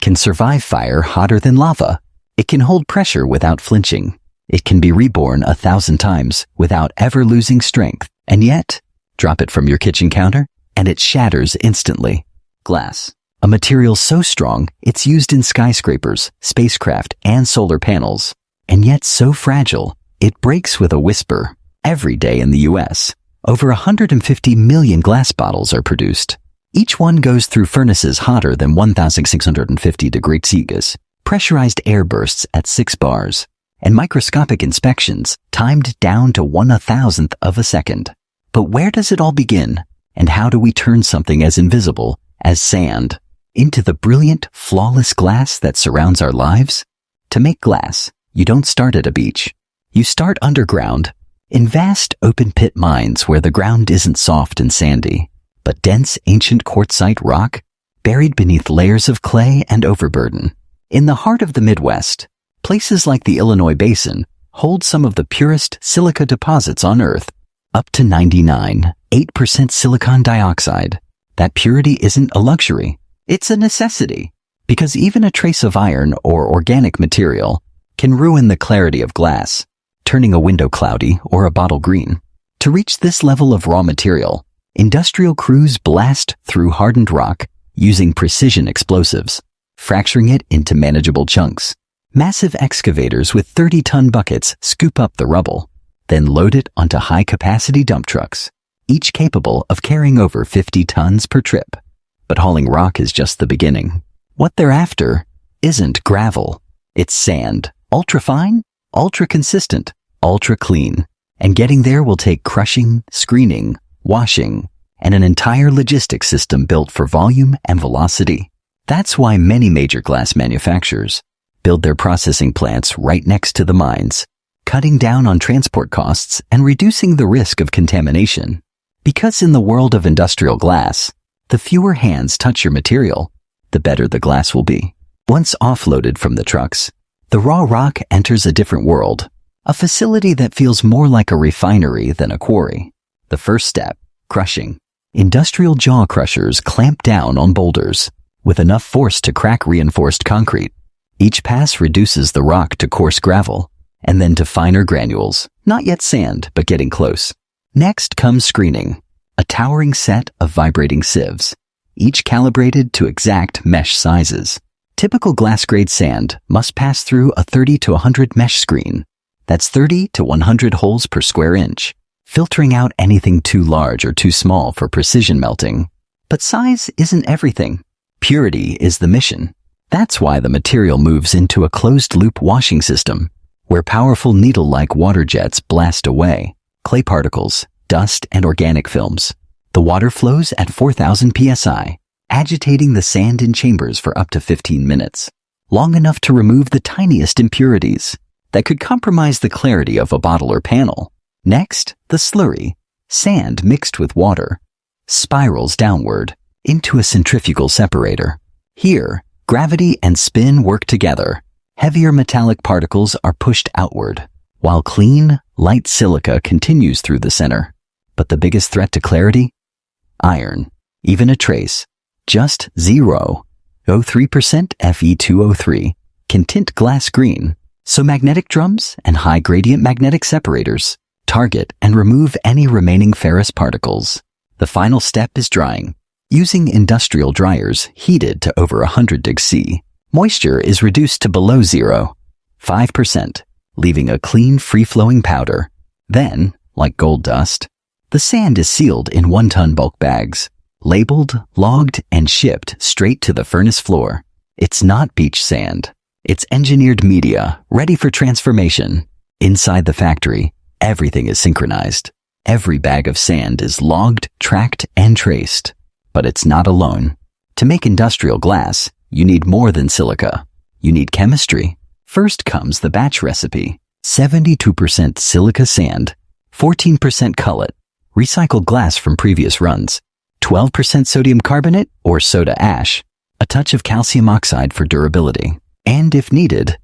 can survive fire hotter than lava. It can hold pressure without flinching. It can be reborn 1,000 times without ever losing strength. And yet, drop it from your kitchen counter and it shatters instantly. Glass, a material so strong it's used in skyscrapers, spacecraft, and solar panels. And yet so fragile, it breaks with a whisper. Every day in the US, over 150 million glass bottles are produced. Each one goes through furnaces hotter than 1,650 degrees Celsius, pressurized air bursts at 6 bars, and microscopic inspections timed down to 1/1,000th of a second. But where does it all begin? And how do we turn something as invisible as sand into the brilliant, flawless glass that surrounds our lives? To make glass, you don't start at a beach. You start underground, in vast open-pit mines where the ground isn't soft and sandy, but dense ancient quartzite rock buried beneath layers of clay and overburden. In the heart of the Midwest, places like the Illinois Basin hold some of the purest silica deposits on Earth, up to 99.8% silicon dioxide. That purity isn't a luxury, it's a necessity, because even a trace of iron or organic material can ruin the clarity of glass, turning a window cloudy or a bottle green. To reach this level of raw material, industrial crews blast through hardened rock using precision explosives, fracturing it into manageable chunks. Massive excavators with 30-ton buckets scoop up the rubble, then load it onto high-capacity dump trucks, each capable of carrying over 50 tons per trip. But hauling rock is just the beginning. What they're after isn't gravel, it's sand. Ultra-fine, ultra-consistent, ultra-clean. And getting there will take crushing, screening, washing, and an entire logistics system built for volume and velocity. That's why many major glass manufacturers build their processing plants right next to the mines, cutting down on transport costs and reducing the risk of contamination. Because in the world of industrial glass, the fewer hands touch your material, the better the glass will be. Once offloaded from the trucks, the raw rock enters a different world, a facility that feels more like a refinery than a quarry. The first step, crushing. Industrial jaw crushers clamp down on boulders with enough force to crack reinforced concrete. Each pass reduces the rock to coarse gravel and then to finer granules, not yet sand, but getting close. Next comes screening, a towering set of vibrating sieves, each calibrated to exact mesh sizes. Typical glass-grade sand must pass through a 30 to 100 mesh screen. That's 30 to 100 holes per square inch, filtering out anything too large or too small for precision melting. But size isn't everything. Purity is the mission. That's why the material moves into a closed-loop washing system, where powerful needle-like water jets blast away clay particles, dust, and organic films. The water flows at 4,000 psi, agitating the sand in chambers for up to 15 minutes, long enough to remove the tiniest impurities that could compromise the clarity of a bottle or panel. Next, the slurry, sand mixed with water, spirals downward into a centrifugal separator. Here, gravity and spin work together. Heavier metallic particles are pushed outward, while clean, light silica continues through the center. But the biggest threat to clarity? Iron. Even a trace, just 0.03% Fe2O3, can tint glass green. So magnetic drums and high-gradient magnetic separators target and remove any remaining ferrous particles. The final step is drying. Using industrial dryers heated to over 100 degrees C, moisture is reduced to below 0.5%, leaving a clean, free-flowing powder. Then, like gold dust, the sand is sealed in 1-ton bulk bags, labeled, logged, and shipped straight to the furnace floor. It's not beach sand. It's engineered media, ready for transformation. Inside the factory, everything is synchronized. Every bag of sand is logged, tracked, and traced. But it's not alone. To make industrial glass, you need more than silica. You need chemistry. First comes the batch recipe. 72% silica sand, 14% cullet, recycled glass from previous runs, 12% sodium carbonate or soda ash, a touch of calcium oxide for durability, and if needed,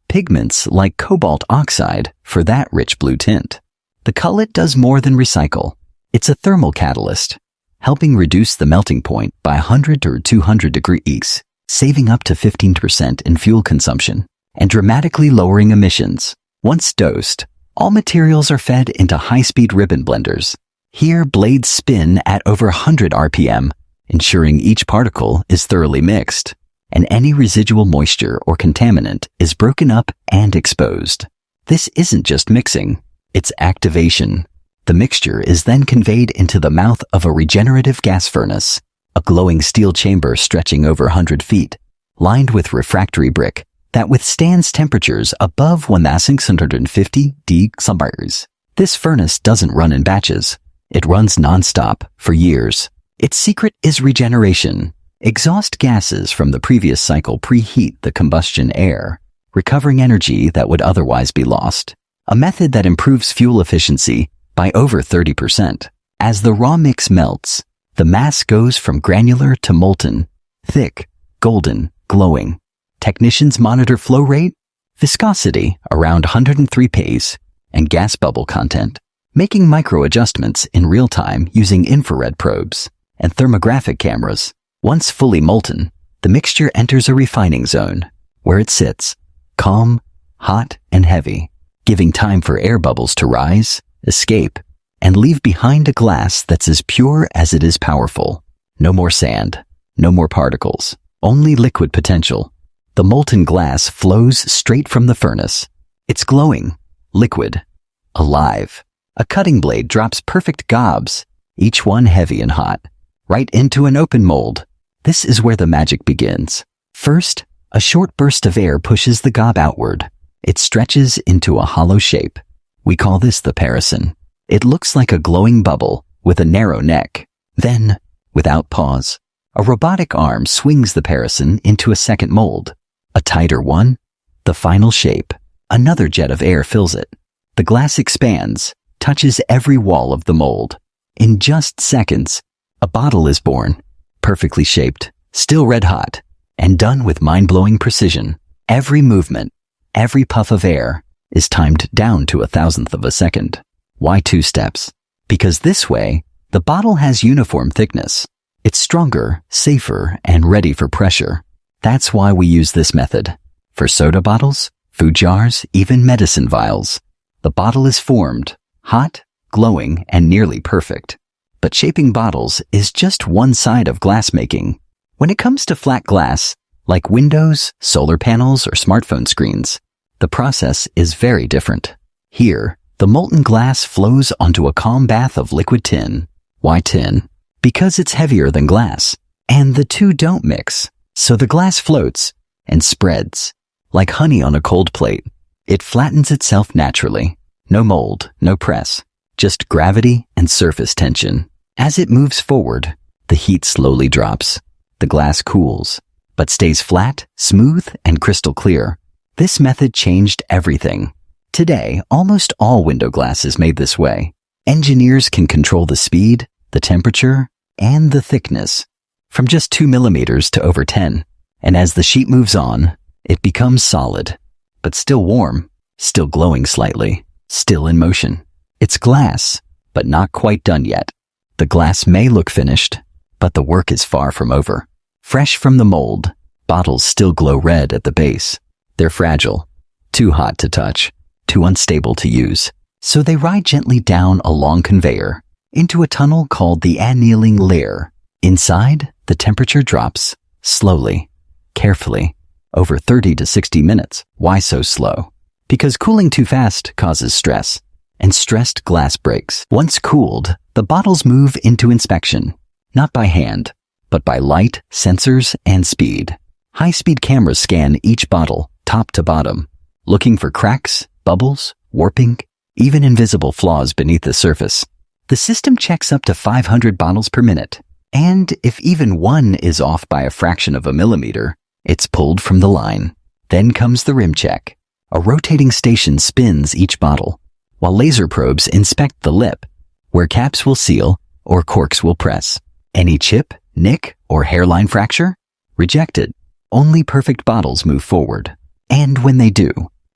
pigments like cobalt oxide for that rich blue tint. The cullet does more than recycle. It's a thermal catalyst, helping reduce the melting point by 100 or 200 degrees, saving up to 15% in fuel consumption and dramatically lowering emissions. Once dosed, all materials are fed into high-speed ribbon blenders. Here, blades spin at over 100 RPM, ensuring each particle is thoroughly mixed, and any residual moisture or contaminant is broken up and exposed. This isn't just mixing, it's activation. The mixture is then conveyed into the mouth of a regenerative gas furnace, a glowing steel chamber stretching over 100 feet, lined with refractory brick that withstands temperatures above 1,650 degrees. This furnace doesn't run in batches. It runs non-stop for years. Its secret is regeneration. Exhaust gases from the previous cycle preheat the combustion air, recovering energy that would otherwise be lost, a method that improves fuel efficiency by over 30%. As the raw mix melts, the mass goes from granular to molten, thick, golden, glowing. Technicians monitor flow rate, viscosity around 103 PAs, and gas bubble content, making micro adjustments in real time using infrared probes and thermographic cameras. Once fully molten, the mixture enters a refining zone, where it sits, calm, hot, and heavy, giving time for air bubbles to rise, escape, and leave behind a glass that's as pure as it is powerful. No more sand, no more particles, only liquid potential. The molten glass flows straight from the furnace. It's glowing, liquid, alive. A cutting blade drops perfect gobs, each one heavy and hot, right into an open mold. This is where the magic begins. First, a short burst of air pushes the gob outward. It stretches into a hollow shape. We call this the parison. It looks like a glowing bubble with a narrow neck. Then, without pause, a robotic arm swings the parison into a second mold. A tighter one, the final shape. Another jet of air fills it. The glass expands, touches every wall of the mold. In just seconds, a bottle is born, perfectly shaped, still red hot, and done with mind-blowing precision. Every movement, every puff of air is timed down to 1,000th of a second. Why 2 steps? Because this way, the bottle has uniform thickness. It's stronger, safer, and ready for pressure. That's why we use this method. For soda bottles, food jars, even medicine vials, the bottle is formed, hot, glowing, and nearly perfect. But shaping bottles is just one side of glass making. When it comes to flat glass, like windows, solar panels, or smartphone screens, the process is very different. Here, the molten glass flows onto a calm bath of liquid tin. Why tin? Because it's heavier than glass, and the two don't mix. So the glass floats and spreads like honey on a cold plate. It flattens itself naturally. No mold, no press, just gravity and surface tension. As it moves forward, the heat slowly drops. The glass cools, but stays flat, smooth, and crystal clear. This method changed everything. Today, almost all window glass is made this way. Engineers can control the speed, the temperature, and the thickness, from just 2 millimeters to over 10. And as the sheet moves on, it becomes solid, but still warm, still glowing slightly, still in motion. It's glass, but not quite done yet. The glass may look finished, but the work is far from over. Fresh from the mold, bottles still glow red at the base. They're fragile, too hot to touch, too unstable to use. So they ride gently down a long conveyor into a tunnel called the annealing layer. Inside, the temperature drops slowly, carefully, over 30 to 60 minutes. Why so slow? Because cooling too fast causes stress, and stressed glass breaks. Once cooled, the bottles move into inspection, not by hand, but by light, sensors, and speed. High-speed cameras scan each bottle, top to bottom, looking for cracks, bubbles, warping, even invisible flaws beneath the surface. The system checks up to 500 bottles per minute. And if even one is off by a fraction of a millimeter, it's pulled from the line. Then comes the rim check. A rotating station spins each bottle, while laser probes inspect the lip, where caps will seal or corks will press. Any chip, nick, or hairline fracture? Rejected. Only perfect bottles move forward. And when they do,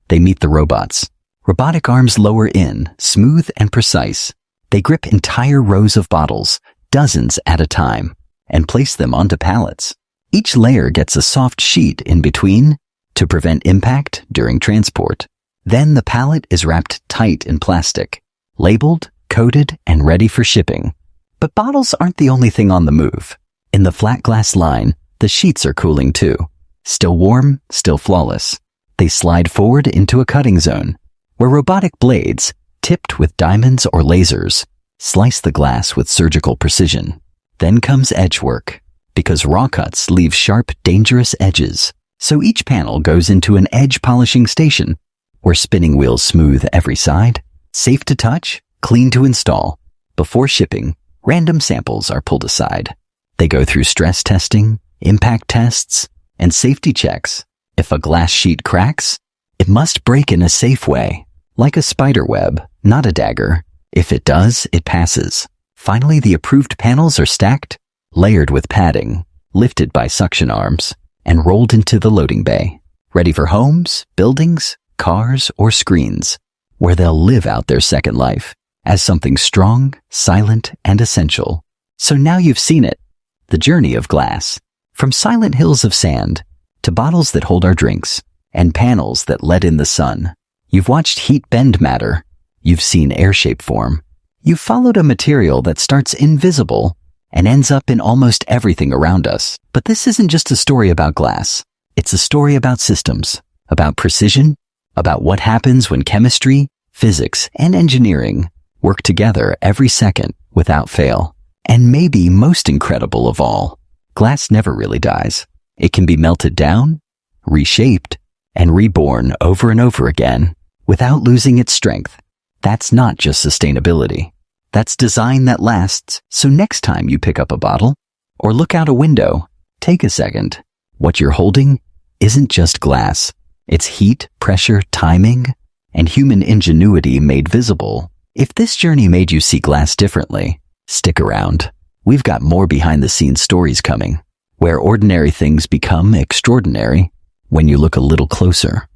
they meet the robots. Robotic arms lower in, smooth and precise. They grip entire rows of bottles, dozens at a time, and place them onto pallets. Each layer gets a soft sheet in between to prevent impact during transport. Then the pallet is wrapped tight in plastic, labeled, coated, and ready for shipping. But bottles aren't the only thing on the move. In the flat glass line, the sheets are cooling too. Still warm, still flawless. They slide forward into a cutting zone, where robotic blades, tipped with diamonds or lasers, slice the glass with surgical precision. Then comes edge work, because raw cuts leave sharp, dangerous edges. So each panel goes into an edge polishing station, where spinning wheels smooth every side. Safe to touch, clean to install. Before shipping, random samples are pulled aside. They go through stress testing, impact tests, and safety checks. If a glass sheet cracks, it must break in a safe way, like a spider web, not a dagger. If it does, it passes. Finally, the approved panels are stacked, layered with padding, lifted by suction arms, and rolled into the loading bay, ready for homes, buildings, cars, or screens, where they'll live out their second life as something strong, silent, and essential. So now you've seen it, the journey of glass, from silent hills of sand to bottles that hold our drinks and panels that let in the sun. You've watched heat bend matter. You've seen air shape form. You've followed a material that starts invisible and ends up in almost everything around us. But this isn't just a story about glass. It's a story about systems, about precision, about what happens when chemistry, physics, and engineering work together every second without fail. And maybe most incredible of all, glass never really dies. It can be melted down, reshaped, and reborn over and over again without losing its strength. That's not just sustainability. That's design that lasts. So next time you pick up a bottle or look out a window, take a second. What you're holding isn't just glass. It's heat, pressure, timing, and human ingenuity made visible. If this journey made you see glass differently, stick around. We've got more behind-the-scenes stories coming, where ordinary things become extraordinary when you look a little closer.